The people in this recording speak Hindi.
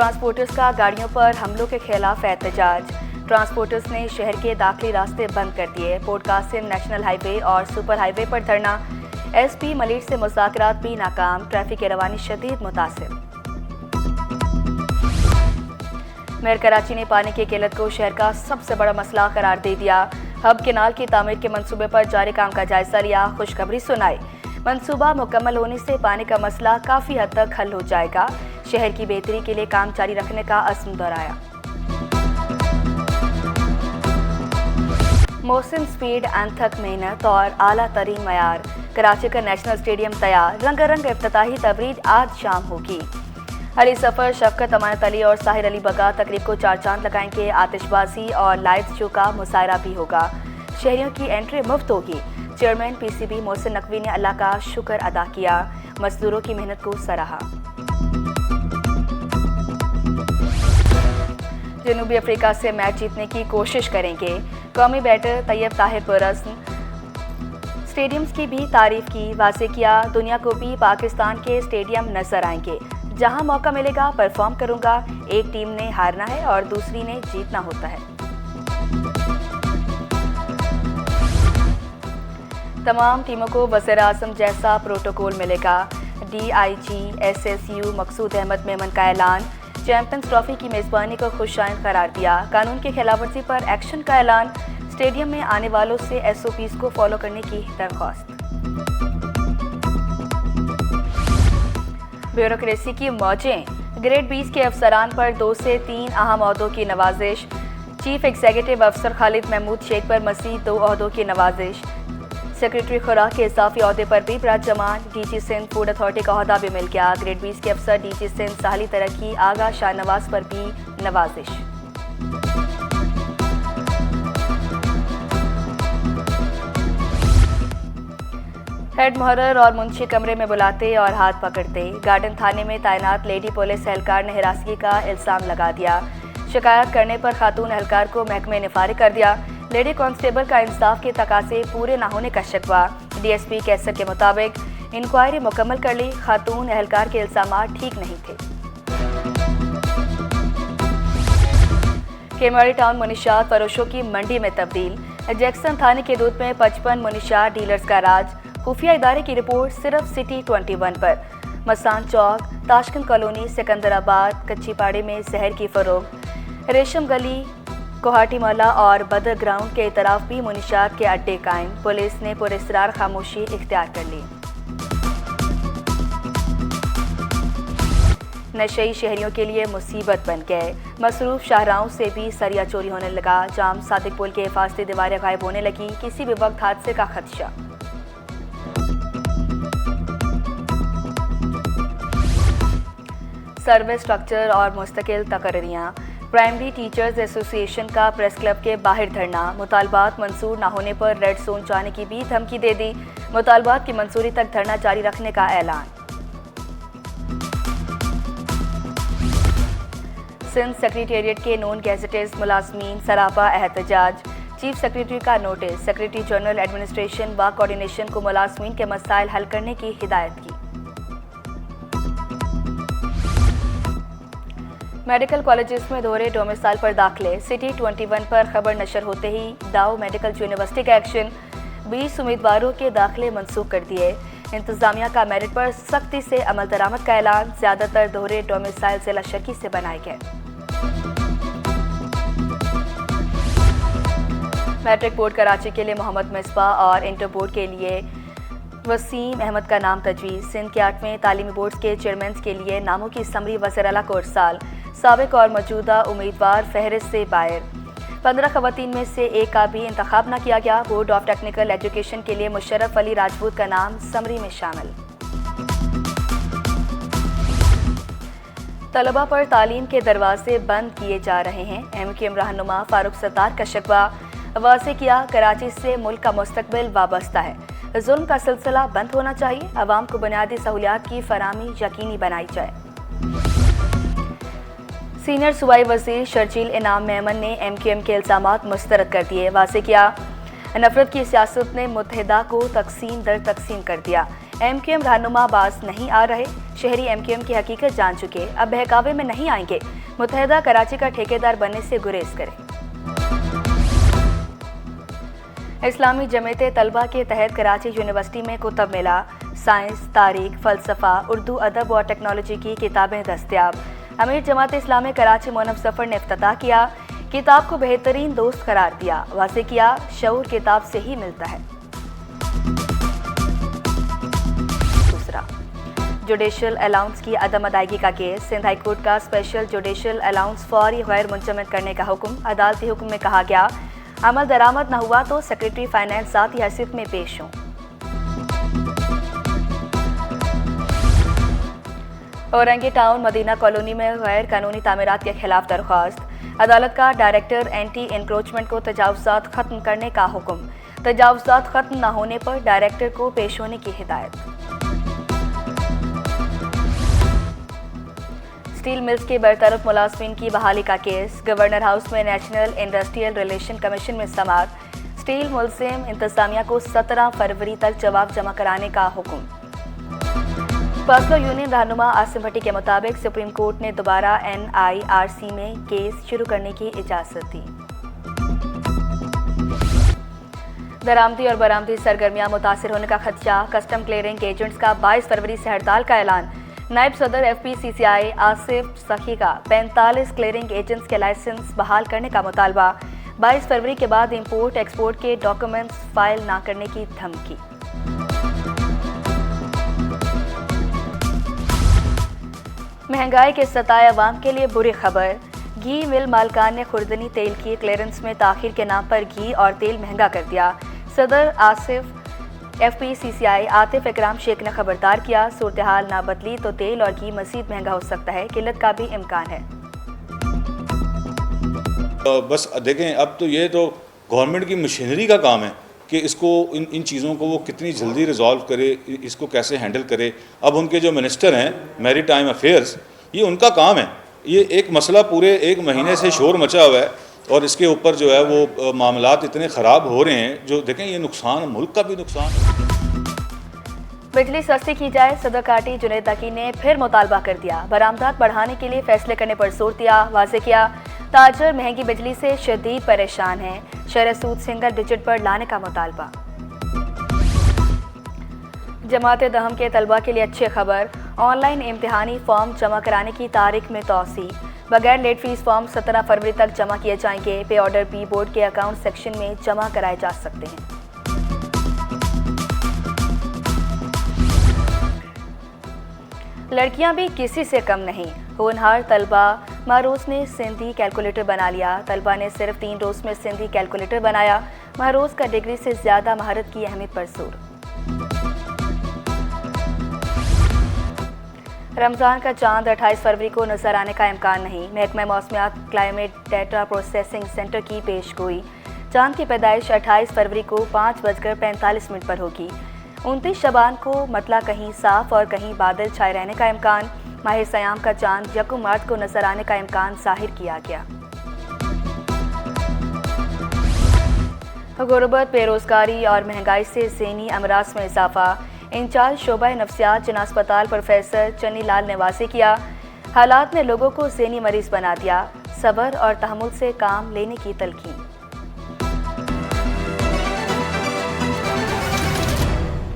ट्रांसपोर्टर्स का गाड़ियों पर हमलों के खिलाफ एहतजाज। ट्रांसपोर्टर्स ने शहर के दाखिली रास्ते बंद कर दिए। पोर्ट कासिम नेशनल हाईवे और सुपर हाईवे पर धरना। एसपी मलिक से मुज़ाकरात भी नाकाम। ट्रैफिक की रवानी शदीद मुतासिर। मेयर कराची ने पानी की किल्लत को शहर का सबसे बड़ा मसला करार दे दिया। हब केनाल की तामीर के मंसूबे पर जारी काम का जायजा लिया। खुशखबरी सुनाई। मंसूबा मुकम्मल होने से पानी का मसला काफ़ी हद तक हल हो जाएगा। शहर की बेहतरी के लिए काम जारी रखने का अज़्म दोहराया। मौसम स्पीड, अनथक मेहनत और आला तरीन मयार। कराची का नेशनल स्टेडियम तैयार। रंगारंग इफ्तिताही तकरीब आज शाम होगी। अली सफ़र, शफकत अमानत अली और साहिर अली बगा तकरीब को चार चांद लगाएंगे। आतिशबाजी और लाइव शो का मुशायरा भी होगा। शहरियों की एंट्री मुफ्त होगी। चेयरमैन पीसीबी मोहसिन नकवी ने अल्लाह का शुक्र अदा किया। मजदूरों की मेहनत को सराहा। जनूबी अफ्रीका से मैच जीतने की कोशिश करेंगे। कौमी बैटर तैयब ताहिर पुरस्न। स्टेडियम्स की भी तारीफ की। वाज़े किया, दुनिया को भी पाकिस्तान के स्टेडियम नजर आएंगे। जहां मौका मिलेगा परफॉर्म करूंगा। एक टीम ने हारना है और दूसरी ने जीतना होता है। तमाम टीमों को वज़ीर-ए-आज़म जैसा प्रोटोकॉल मिलेगा। DIG SSU मकसूद अहमद मेमन का ऐलान। चैंपियंस ट्रॉफी की मेज़बानी को खुशाइंद करार दिया। कानून की खिलाफवर्जी पर एक्शन का ऐलान। स्टेडियम में आने वालों से SOPs को फॉलो करने की दरख्वास्त। ब्यूरोक्रेसी की मौजें। ग्रेड 20 के अफसरान पर 2 से 3 अहम ओहदों की नवाजिश। चीफ एग्जीक्यूटिव अफसर खालिद महमूद शेख पर मज़ीद 2 ओहदों की नवाजिश। सेक्रेटरी खुराक के इजाफी ओहदे पर भी बरात जमान। DG सिंध फूड अथॉरिटी का ओहदा भी मिल गया। ग्रेड 20 के अफसर DG सिंध साहली तरक्की आगा शाहनवाज पर भी नवाजिश। हेड मुहर्रर और मुंशी कमरे में बुलाते और हाथ पकड़ते। गार्डन थाने में तैनात लेडी पुलिस एहलकार ने हिरासगी का इल्जाम लगा दिया। शिकायत करने पर खातून एहलकार को महकमे ने फारिग कर दिया। लेडी कांस्टेबल का इंसाफ के तकाजे पूरे न होने का शिकवा। DSP कैसर के मुताबिक इंक्वायरी मुकम्मल कर ली। खातून एहलकार के इल्जामात ठीक नहीं थे। केमाड़ी टाउन मुनिशात फरोशों की मंडी में तब्दील। जैक्सन थाने के दूध में 55 मुनिशात डीलर्स का राज। खुफिया इदारे की रिपोर्ट सिर्फ सिटी 21 पर। मसान चौक, ताशकंद कॉलोनी, सिकंदराबाद, कच्ची पाड़े में जहर की फरोख्त। रेशम गली, कोहाटी मोहल्ला और बदर ग्राउंड के तरफ भी मुनिशात के अड्डे कायम। पुलिस ने पुरस्रार खामोशी इख्तियार कर ली। नशे शहरियों के लिए मुसीबत बन गए। मसरूफ शाहराहों से भी सरिया चोरी होने लगा। जाम सादिक पुल के हिफाजती दीवारें गायब होने लगी। किसी भी वक्त हादसे का खदशा। सर्वे स्ट्रक्चर और मुस्तकिल तकर्रियाँ। प्राइमरी टीचर्स एसोसिएशन का प्रेस क्लब के बाहर धरना। मुतालबात मंजूर न होने पर रेड जोन जाने की भी धमकी दे दी। मुतालबात की मंजूरी तक धरना जारी रखने का ऐलान। सिंध सेक्रेटेरिएट के नॉन गैजेटेड मुलाजमीन सरापा एहतजाज। चीफ सेक्रेटरी का नोटिस। सेक्रेटरी जनरल एडमिनिस्ट्रेशन व कोऑर्डिनेशन को मुलाजमीन के मसाइल हल करने की हिदायत की। मेडिकल कॉलेजेस में दोहरे डोमिसाइल पर दाखिले। सिटी 21 पर खबर नशर होते ही दाऊ मेडिकल यूनिवर्सिटी का एक्शन। 20 उम्मीदवारों के दाखिले मनसूख कर दिए। इंतजामिया का मेरिट पर सख्ती से अमल दरामद का ऐलान। ज़्यादातर दोहरे डोमिसाइल जिला शर्की से बनाए गए। मैट्रिक बोर्ड कराची के लिए मोहम्मद मिसबा और इंटर बोर्ड के लिए वसीम अहमद का नाम तजवीज़। सिंध के 8वें तालीमी बोर्ड के चेयरमैन के लिए नामों की समरी वज़ीर आला को इरसाल। साबिक और मौजूदा उम्मीदवार फहरिस्त से बाहर। 15 खवातीन में से एक का भी इंतखाब न किया गया। बोर्ड ऑफ टेक्निकल एजुकेशन के लिए मुशर्रफ अली राजपूत का नाम समरी में शामिल। तलबा पर तालीम के दरवाजे बंद किए जा रहे हैं। MQM रहनुमा फारूक सत्तार का शिकवा। वाज़े किया, कराची से मुल्क का मुस्तकबिल वाबस्ता है। जुल्म का सिलसिला बंद होना चाहिए। अवाम को बुनियादी सहूलियात की फराहमी यकीनी बनाई जाए। सीनियर सूबाई वज़ीर शर्जील इनाम मेमन ने MQM के इल्ज़ामात मुस्तरद कर दिए। वाज़े किया, नफरत की सियासत ने मुत्तहिदा को तकसीम दर तकसीम कर दिया। MQM रहनुमा बाज नहीं आ रहे, शहरी MQM की हकीकत जान चुके, अब बहकावे में नहीं आएंगे, मुत्तहिदा कराची का ठेकेदार बनने से गुरेज करें। इस्लामी जमीयत तलबा के तहत कराची यूनिवर्सिटी में कुतब मेला, साइंस, तारीख, फ़लसफ़ा, उर्दू, अदब और टेक्नोलॉजी की किताबें दस्तयाब। अमीर जमात इस्लामी कराची मोनफ जफ़र ने इफ्तिताह किया, किताब को बेहतरीन दोस्त करार दिया, वाज़ेह किया शऊर किताब से ही मिलता है। दूसरा, जुडिशल अलाउंस की अदम अदायगी का केस, सिंध हाई कोर्ट का स्पेशल जुडिशल अलाउंस फौरी गैर मुंजमद करने का हुक्म। अदालती हुक्म में कहा गया, अमल दरामद न हुआ तो सेक्रेटरी फाइनेंस ज़ाती हैसियत में पेश हों। औरंगी टाउन मदीना कॉलोनी में गैर कानूनी तामीरात के खिलाफ दरख्वास्त, अदालत का डायरेक्टर एंटी इंक्रोचमेंट को तजावुज़ात खत्म करने का हुक्म। तजावुज़ात खत्म न होने पर डायरेक्टर को पेश होने की हिदायत। स्टील मिल्स के बरतरफ मुलाजमीन की बहाली का केस, गवर्नर हाउस में नेशनल इंडस्ट्रियल रिलेशन कमीशन में समाअत। स्टील मुलजिम इंतजामिया को 17 फरवरी तक जवाब जमा कराने का हुक्म। फैसला यूनियन रहनुमा आसिम भट्टी के मुताबिक सुप्रीम कोर्ट ने दोबारा NIRC में केस शुरू करने की इजाज़त दी। दरामदी और बरामदी सरगर्मियां मुतासिर होने का खदशा, कस्टम क्लियरिंग एजेंट्स का 22 फरवरी से हड़ताल का ऐलान। नायब सदर FPCCI आसिफ सखी का 45 क्लियरिंग एजेंट्स के लाइसेंस बहाल करने का मुतालबा। 22 फरवरी के बाद इंपोर्ट एक्सपोर्ट के डॉक्यूमेंट्स फाइल ना करने की धमकी। महंगाई के सताए अवाम के लिए बुरी खबर, घी मिल मालकान ने खुर्दनी तेल की क्लियरेंस में ताखिर के नाम पर घी और तेल महंगा कर दिया। सदर आसिफ FPCCI आतिफ इकराम शेख ने खबरदार किया, सूरत हाल ना बदली तो तेल और घी मजीद महंगा हो सकता है, किल्लत का भी इम्कान है। बस देखें, अब तो ये तो गवर्नमेंट की मशीनरी का काम है कि इसको इन चीज़ों को वो कितनी जल्दी रिजॉल्व करे, इसको कैसे हैंडल करे। अब उनके जो मिनिस्टर हैं मैरीटाइम अफेयर्स, ये उनका काम है। ये एक मसला पूरे 1 महीने से शोर मचा हुआ है और इसके ऊपर जो है वो मामलात इतने ख़राब हो रहे हैं, जो देखें ये नुकसान, मुल्क का भी नुकसान। बिजली सस्ती की जाए, सदर काटी जुनैद तकी ने फिर मुतालबा कर दिया। बरामदात बढ़ाने के लिए फैसले करने पर जोर दिया, वाज़ेह किया ताजर महंगी बिजली से शदीद परेशान हैं, शरह सूद सिंगल डिजिट पर लाने का मुतालबा। जमात दहम के तलबा के लिए अच्छी खबर, ऑनलाइन इम्तिहानी फॉर्म जमा कराने की तारीख में तौसी। बगैर लेट फीस फॉर्म 17 फरवरी तक जमा किए जाएंगे। पे ऑर्डर भी बोर्ड के अकाउंट सेक्शन में जमा कराए जा सकते हैं। लड़कियां भी किसी से कम नहीं, होनहार तलबा महरोज ने सिंधी कैलकुलेटर बना लिया। तलबा ने सिर्फ 3 रोज में सिंधी कैलकुलेटर बनाया। महरोज का डिग्री से ज्यादा महारत की अहमियत पर जोर। रमज़ान का चांद 28 फरवरी को नजर आने का इम्कान नहीं। महकमा मौसमियात क्लाइमेट डेटा प्रोसेसिंग सेंटर की पेशगोई, चांद की पैदाइश 28 फरवरी को 5:45 पर होगी। 29 शबान को मतला कहीं साफ और कहीं बादल छाए रहने का इम्कान। माह सयाम का चांद 1 मार्च को नजर आने का इम्कान जाहिर किया गया। गुर्बत, बेरोजगारी और महंगाई से ज़हनी अमराज में इजाफा। इंचार्ज शोबा नफ्सियात जिला अस्पताल प्रोफेसर चन्नी लाल ने वाज़ेह किया, हालात ने लोगों को ज़हनी मरीज बना दिया। सब्र और तहम्मुल से काम लेने की तलकीन।